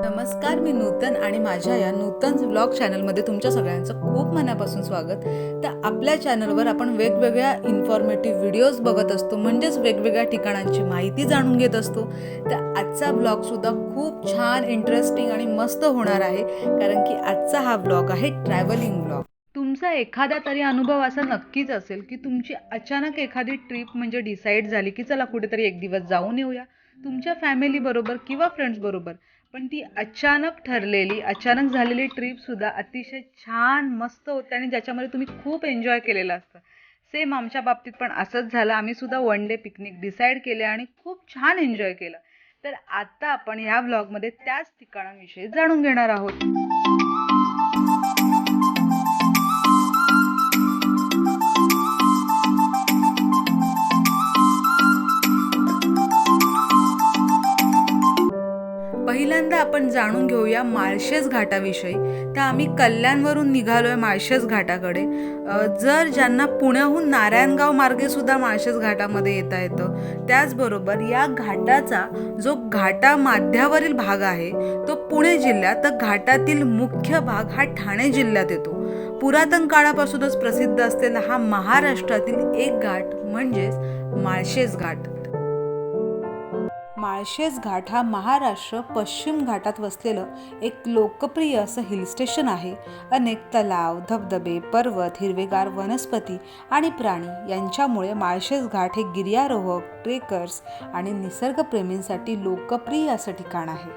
नमस्कार, मी नूतन आणि माझ्या या नूतन व्लॉग चॅनलमध्ये तुमच्या सगळ्यांचं खूप मनापासून स्वागत. तर आपल्या चॅनलवर आपण वेगवेगळ्या इन्फॉर्मेटिव्ह व्हिडिओज बघत असतो, म्हणजेच वेगवेगळ्या ठिकाणांची माहिती जाणून घेत असतो. तर आजचा व्लॉगसुद्धा खूप छान, इंटरेस्टिंग आणि मस्त होणार आहे, कारण की आजचा हा व्लॉग आहे ट्रॅव्हलिंग व्लॉग. तुमचा एखादा तरी अनुभव असा नक्कीच असेल की तुमची अचानक एखादी ट्रिप म्हणजे डिसाईड झाली की चला कुठेतरी एक दिवस जाऊन येऊया तुमच्या फॅमिली बरोबर किंवा फ्रेंड्स बरोबर. पण ती अचानक ठरलेली, अचानक झालेली ट्रिपसुद्धा अतिशय छान, मस्त होते आणि ज्याच्यामध्ये तुम्ही खूप एन्जॉय केलेलं असतं. सेम आमच्या बाबतीत पण असंच झालं. आम्हीसुद्धा वन डे पिकनिक डिसाईड केले आणि खूप छान एन्जॉय केलं. तर आता आपण ह्या व्लॉगमध्ये त्याच ठिकाणांविषयी जाणून घेणार आहोत. पहिल्यांदा आपण जाणून घेऊया माळशेज घाटाविषयी. तर आम्ही कल्याणवरून निघालोय माळशेज घाटाकडे. जर ज्यांना पुण्याहून नारायणगाव मार्गे सुद्धा माळशेज घाटामध्ये येता येतं. त्याचबरोबर या घाटाचा जो घाटामाथ्यावरील भाग आहे तो पुणे जिल्ह्यात, तर घाटातील मुख्य भाग हा ठाणे जिल्ह्यात येतो. पुरातन काळापासूनच प्रसिद्ध असलेला हा महाराष्ट्रातील एक घाट म्हणजेच माळशेज घाट. माळशेज घाट हा महाराष्ट्र पश्चिम घाटात वसलेलं एक लोकप्रिय असं हिल स्टेशन आहे. अनेक तलाव, धबधबे, पर्वत, हिरवेगार वनस्पती आणि प्राणी यांच्यामुळे माळशेज घाट हे गिर्यारोहक, ट्रेकर्स आणि निसर्गप्रेमींसाठी लोकप्रिय असं ठिकाण आहे.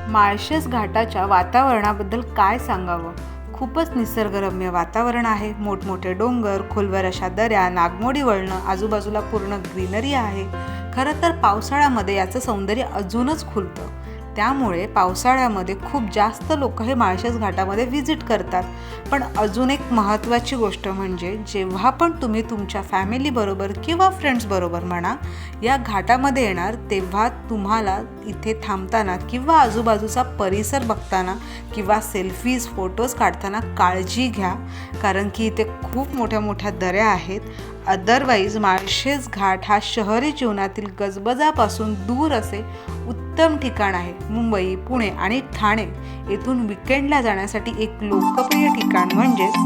माळशेज घाटाच्या वातावरणाबद्दल काय सांगावं. खूपच निसर्गरम्य वातावरण आहे. मोठमोठे डोंगर, खोलवर अशा दऱ्या, नागमोडी वळणं, आजूबाजूला पूर्ण ग्रीनरी आहे. खरं तर पावसाळ्यामध्ये याचं सौंदर्य अजूनच खुलतं. त्यामुळे पावसाळ्यामध्ये खूप जास्त लोक हे माळशेज घाटामध्ये व्हिजिट करतात. पण अजून एक महत्त्वाची गोष्ट म्हणजे जेव्हा पण तुम्ही तुमच्या फॅमिलीबरोबर किंवा फ्रेंड्सबरोबर म्हणा या घाटामध्ये येणार, तेव्हा तुम्हाला इथे थांबताना किंवा आजूबाजूचा परिसर बघताना किंवा सेल्फीज, फोटोज काढताना काळजी घ्या, कारण की इथे खूप मोठ्या मोठ्या दऱ्या आहेत. अदरवाईज माळशेज घाट हा शहरी जीवनातील गजबजापासून दूर असे उत्तम ठिकाण आहे. मुंबई, पुणे आणि ठाणे येथून विकेंडला जाण्यासाठी एक लोकप्रिय ठिकाण म्हणजेच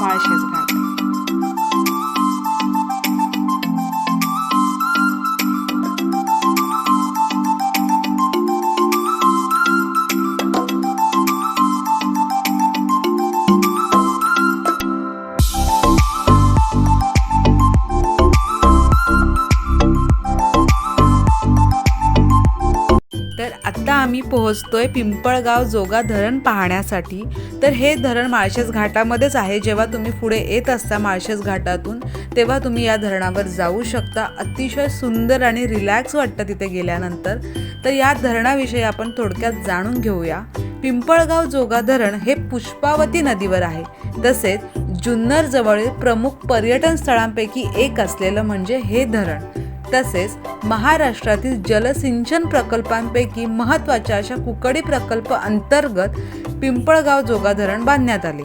माळशेज घाट. तर आता आम्ही पोहोचतोय पिंपळगाव जोगा धरण पाहण्यासाठी. तर हे धरण माळशेज घाटामध्येच आहे. जेव्हा तुम्ही पुढे येत असता माळशेज घाटातून, तेव्हा तुम्ही या धरणावर जाऊ शकता. अतिशय सुंदर आणि रिलॅक्स वाटतं तिथे गेल्यानंतर. तर या धरणाविषयी आपण थोडक्यात जाणून घेऊया. पिंपळगाव जोगा धरण हे पुष्पावती नदीवर आहे. तसेच जुन्नर जवळील प्रमुख पर्यटन स्थळांपैकी एक असलेलं म्हणजे हे धरण. तसेच महाराष्ट्रातील जलसिंचन प्रकल्पांपैकी महत्त्वाच्या अशा कुकडी प्रकल्प अंतर्गत पिंपळगाव जोगा धरण बांधण्यात आले.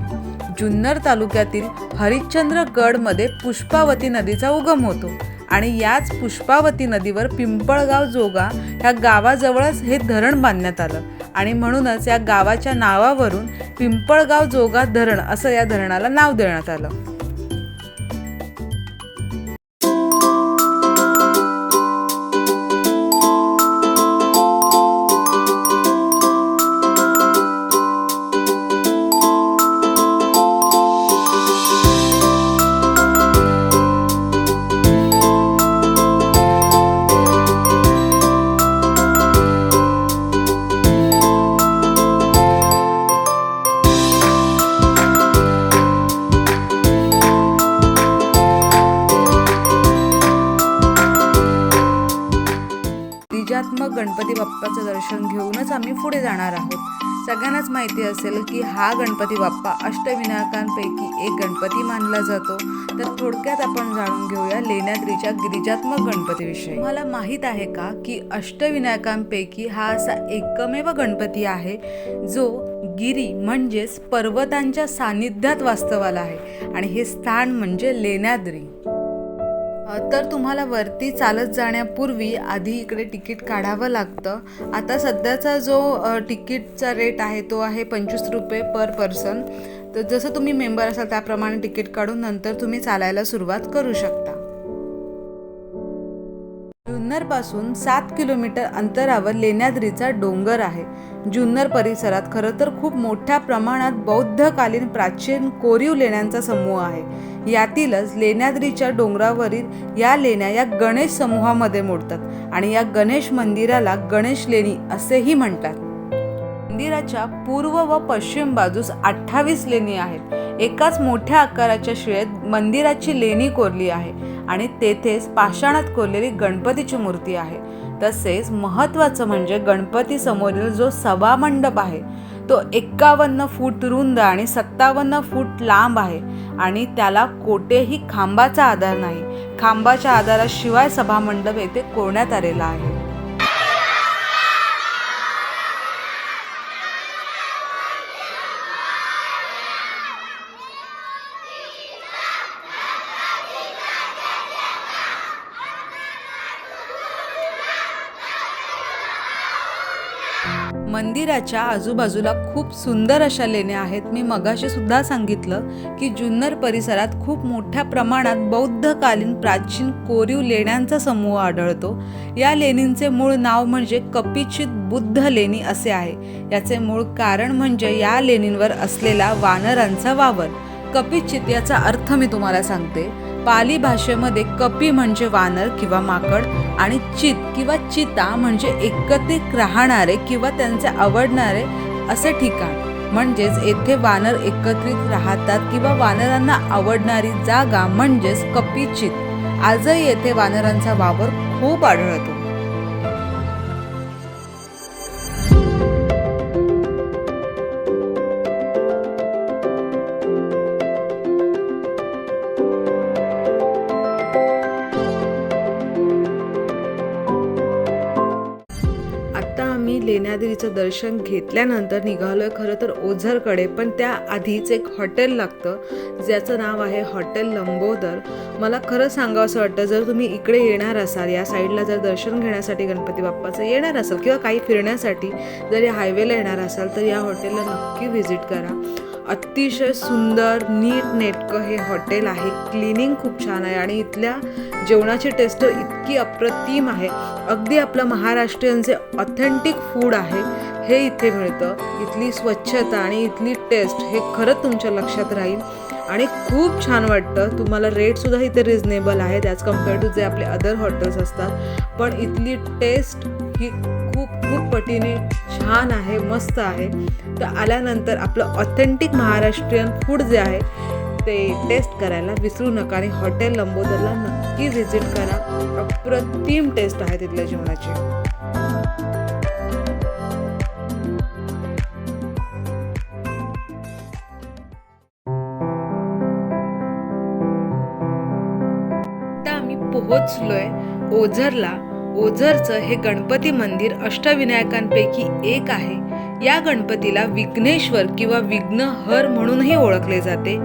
जुन्नर तालुक्यातील हरिश्चंद्रगडमध्ये पुष्पावती नदीचा उगम होतो आणि याच पुष्पावती नदीवर पिंपळगाव जोगा ह्या गावाजवळच हे धरण बांधण्यात आलं आणि म्हणूनच या गावाच्या नावावरून पिंपळगाव जोगा धरण असं या धरणाला नाव देण्यात आलं. त्रिजात्मक गणपती बाप्पाचं दर्शन घेऊनच आम्ही पुढे जाणार आहोत. सगळ्यांनाच माहिती असेल की हा गणपती बाप्पा अष्टविनायकांपैकी एक गणपती मानला जातो. तर थोडक्यात आपण जाणून घेऊया लेण्याद्रीच्या गिरिजात्मक गणपतीविषयी. मला माहीत आहे का की अष्टविनायकांपैकी हा असा एकमेव गणपती आहे जो गिरी म्हणजेच पर्वतांच्या सानिध्यात वास्तवाला आहे आणि हे स्थान म्हणजे लेण्याद्री. तर तुम्हाला वरती चालत जाण्यापूर्वी आधी इकडे तिकीट काढावं लागतं. आता सध्याचा जो तिकीटचा रेट आहे तो आहे 25 रुपये पर पर्सन. तर जसं तुम्ही मेंबर असाल त्याप्रमाणे तिकीट काढून नंतर तुम्ही चालायला सुरुवात करू शकता. जुन्नरपासून 7 किलोमीटर अंतरावर लेण्याद्रीचा डोंगर आहे. जुन्नर परिसरात खरं तर खूप मोठ्या प्रमाणात बौद्धकालीन प्राचीन कोरीव लेण्यांचा समूह आहे. यातीलच लेण्याद्रीच्या डोंगरावरील या लेण्या या गणेश समूहामध्ये मोडतात आणि या गणेश मंदिराला गणेश लेणी असेही म्हणतात. मंदिराच्या पूर्व व पश्चिम बाजूस 28 लेणी आहेत. एकाच मोठ्या आकाराच्या शिळेत मंदिराची लेणी कोरली आहे आणि तेथेच पाषाणात कोरलेली गणपतीची मूर्ती आहे. तसेच महत्त्वाचं म्हणजे गणपती समोरील जो सभामंडप आहे तो 51 फूट रुंद आणि 57 फूट लांब आहे आणि त्याला कोठेही खांबाचा आधार नाही. खांबाच्या आधाराशिवाय सभामंडप येथे कोरण्यात आलेला आहे. मंदिराच्या आजूबाजूला खूप सुंदर अशा लेण्या आहेत. मी मगाशी सुद्धा सांगितलं की जुन्नर परिसरात खूप मोठ्या प्रमाणात बौद्धकालीन प्राचीन कोरीव लेण्यांचा समूह आढळतो. या लेणींचे मूळ नाव म्हणजे कपिचित बुद्ध लेणी असे आहे. याचे मूळ कारण म्हणजे या लेणींवर असलेला वानरांचा वावर. कपिचित याचा अर्थ मी तुम्हाला सांगते. पाली भाषेमध्ये कपी म्हणजे वानर किंवा माकड आणि चित किंवा चिता म्हणजे एकत्रित राहणारे किंवा त्यांचे आवडणारे असे ठिकाण. म्हणजेच येथे वानर एकत्रित राहतात किंवा वानरांना आवडणारी जागा म्हणजेच कपिचित. आजही येथे वानरांचा वावर खूप आढळतो. लेण्याद्रीचं दर्शन घेतल्यानंतर निघालोय खरं तर ओझरकडे. पण त्याआधीच एक हॉटेल लागतं ज्याचं नाव आहे हॉटेल लंबोदर. मला खरं सांगावं असं वाटतं, जर तुम्ही इकडे येणार असाल, या साईडला जर दर्शन घेण्यासाठी गणपती बाप्पाचं येणार असाल किंवा काही फिरण्यासाठी जर या हायवेला येणार असाल तर या हॉटेलला नक्की व्हिजिट करा. अतिशय सुंदर नीट नेटकं हे हॉटेल आहे. क्लिनिंग खूप छान आहे आणि इथल्या जेवणाची टेस्ट इतकी अप्रतिम आहे. अगदी आपलं महाराष्ट्रीयन जे ऑथेंटिक फूड आहे हे इथे मिळतं. इथली स्वच्छता आणि इथली टेस्ट हे खरंच तुमच्या लक्षात राहील आणि खूप छान वाटतं. तुम्हाला रेटसुद्धा इथे रिजनेबल आहे ॲज कम्पेअर टू जे आपले अदर हॉटेल्स असतात. पण इथली टेस्ट ही खूप खूप पटीने छान आहे, मस्त आहे. तर आल्यानंतर आपलं ऑथेंटिक महाराष्ट्रीयन फूड जे आहे ते टेस्ट करायला विसरू नका आणि हॉटेल लंबोदरला नक्की व्हिजिट करा. अप्रतिम टेस्ट आहे तिथल्या जेवणाची. आता आम्ही पोहोचलोय ओझरला. ओझरचं हे गणपती मंदिर अष्टविनायकांपैकी एक आहे. या गणपतीला विघ्नेश्वर किंवा विघ्नहर म्हणूनही ओळखले जाते.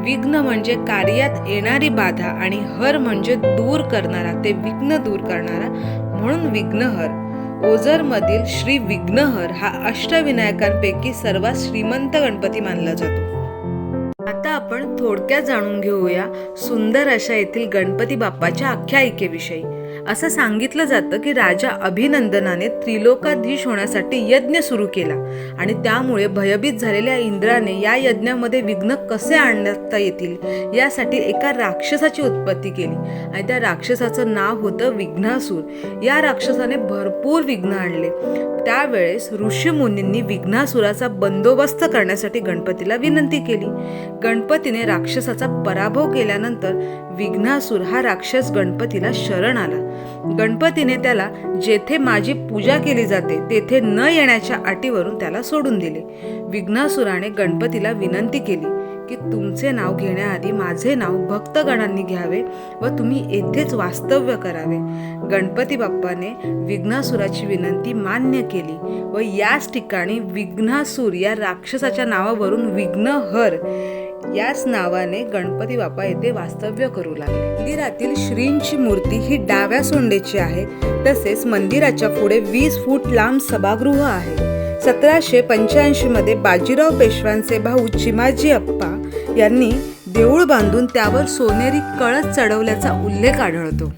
विघ्न म्हणजे कार्यात येणारी बाधा आणि हर म्हणजे दूर करणारा, ते विघ्न दूर करणारा म्हणून विघ्नहर. ओझरमधील श्री विघ्नहर हा अष्टविनायकांपैकी सर्वात श्रीमंत गणपती मानला जातो. आता आपण थोडक्यात जाणून घेऊया सुंदर अशा येथील गणपती बाप्पाच्या आख्यायिकेविषयी. असं सांगितलं जातं की राजा अभिनंदनाने त्रिलोकाधीश होण्यासाठी यज्ञ सुरू केला आणि त्यामुळे भयभीत झालेल्या इंद्राने या यज्ञामध्ये विघ्न कसे आणता येतील यासाठी एका राक्षसाची उत्पत्ती केली आणि त्या राक्षसाचं नाव होतं विघ्नासूर. या राक्षसाने भरपूर विघ्न आणले. त्यावेळेस ऋषीमुनींनी विघ्नासुराचा बंदोबस्त करण्यासाठी गणपतीला विनंती केली. गणपतीने राक्षसाचा पराभव केल्यानंतर विघ्नासूर हा राक्षस गणपतीला शरण आला. गणपतीने त्याला जेथे माझी पूजा केली जाते तेथे न येण्याच्या अटीवरून त्याला सोडून दिले. विघ्नासुराने गणपतीला विनंती केली की तुमचे नाव घेण्याआधी माझे नाव भक्तगणांनी घ्यावे व तुम्ही येथेच वास्तव्य करावे. गणपती बाप्पाने विघ्नासुराची विनंती मान्य केली व याच ठिकाणी विघ्नासूर या राक्षसाच्या नावावरून विघ्नहर याच नावाने गणपती बाप्पा येथे वास्तव्य करू लागले. मंदिरातील श्रींची मूर्ती ही डाव्या सोंडेची आहे. तसेच मंदिराच्या पुढे 20 फूट लांब सभागृह आहे. 1785 मध्ये बाजीराव पेशव्यांचे भाऊ चिमाजी अप्पा यांनी देऊळ बांधून त्यावर सोनेरी कळस चढवल्याचा उल्लेख आढळतो.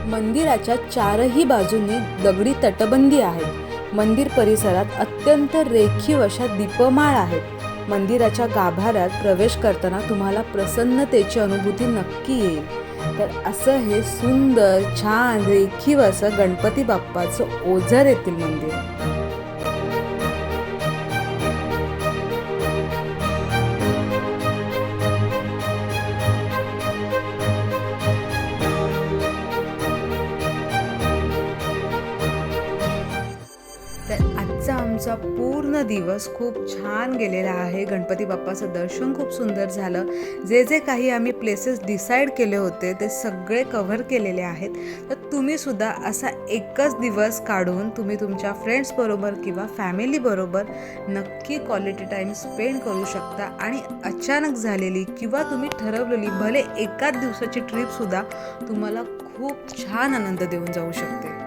मंदिराच्या चारही बाजूंनी दगडी तटबंदी आहे. मंदिर परिसरात अत्यंत रेखीव अशा दीपमाळ आहेत. मंदिराच्या गाभाऱ्यात प्रवेश करताना तुम्हाला प्रसन्नतेची अनुभूती नक्की येईल. तर असं हे सुंदर, छान, रेखीव असं गणपती बाप्पाचं ओझर येथील मंदिर. तर आजचा आमचा पूर्ण दिवस खूप छान गेलेला आहे. गणपती बाप्पाचं दर्शन खूप सुंदर झालं. जे जे काही आम्ही प्लेसेस डिसाईड केले होते ते सगळे कव्हर केलेले आहेत. तर तुम्हीसुद्धा असा एकच दिवस काढून तुम्ही तुमच्या फ्रेंड्सबरोबर किंवा फॅमिलीबरोबर नक्की क्वालिटी टाईम स्पेंड करू शकता. आणि अचानक झालेली किंवा तुम्ही ठरवलेली भले एकाच दिवसाची ट्रिपसुद्धा तुम्हाला खूप छान आनंद देऊन जाऊ शकते.